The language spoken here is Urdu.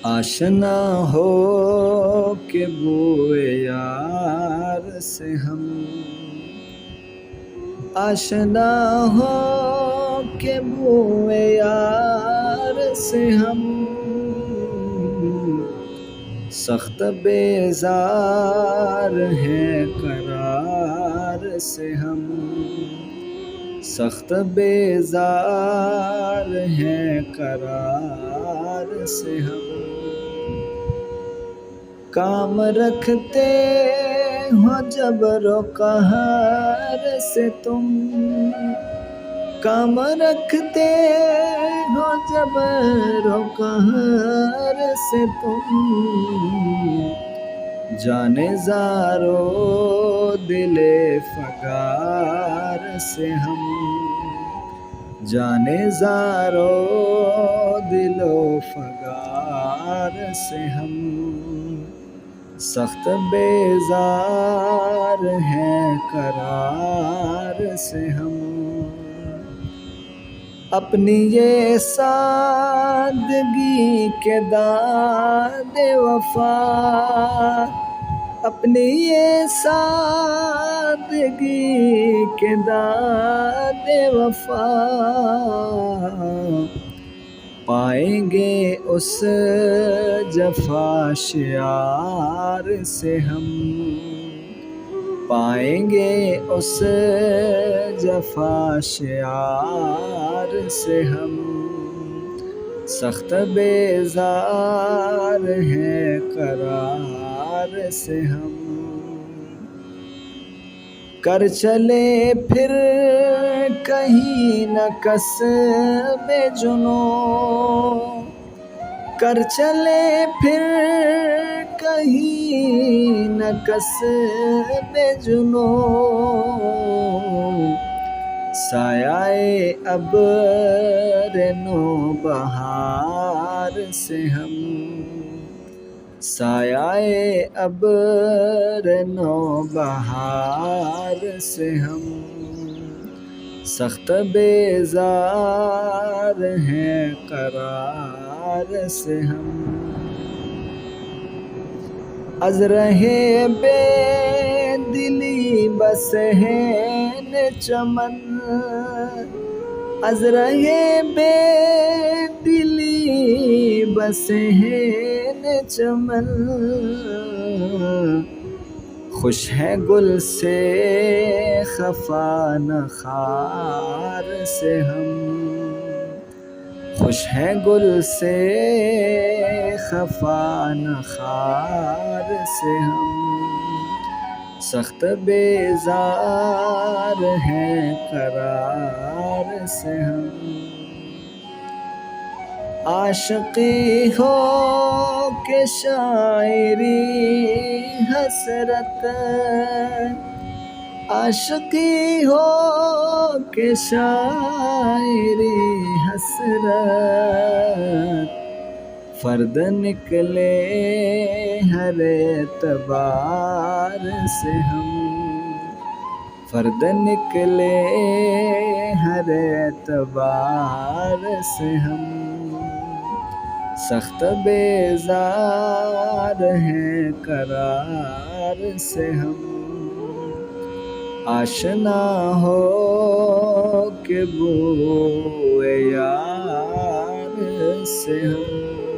آشنا ہو کہ بوئے یار سے ہم، آشنا ہو کہ بوئے یار سے ہم، سخت بیزار ہیں قرار سے ہم، سخت بیزار ہیں قرار سے ہم۔ کام رکھتے ہو جبر و قہر سے تم، کام رکھتے ہو جبر و قہر سے تم، جانے زارو دل فگار سے ہم، جانے زارو دل و فگار سے ہم، سخت بیزار ہیں قرار سے ہم۔ اپنی یہ سادگی کے داد وفا، اپنی یہ سادگی کے داد وفا، پائیں گے اس جفا شیار سے ہم، پائیں گے اس جفا شیار سے ہم، سخت بیزار ہیں قرار سے ہم۔ کر چلے پھر کہیں نہ کسب جنوں، کر چلے پھر کہیں نہ کسب جنوں، سایہ ابر نوبہار سے ہم، سایہ ابر نوبہار سے ہم، سخت بیزار ہیں قرار سے ہم۔ از رہے بے دلی بس ہیں چمن، از رہے بے دلی بس ہیں چمن، خوش ہے گل سے خفا نہ خار سے ہم، خوش ہے گل سے خفا نہ خار سے ہم، سخت بیزار ہیں قرار سے ہم۔ عاشقی ہو کہ شاعری حسرت، عاشقی ہو کہ شاعری حسرت، فرد نکلے ہر اعتبار سے ہم، فرد نکلے ہر اعتبار سے ہم، سخت بیزار ہیں قرار سے ہم، آشنا ہو کہ بوئے یار سے ہم۔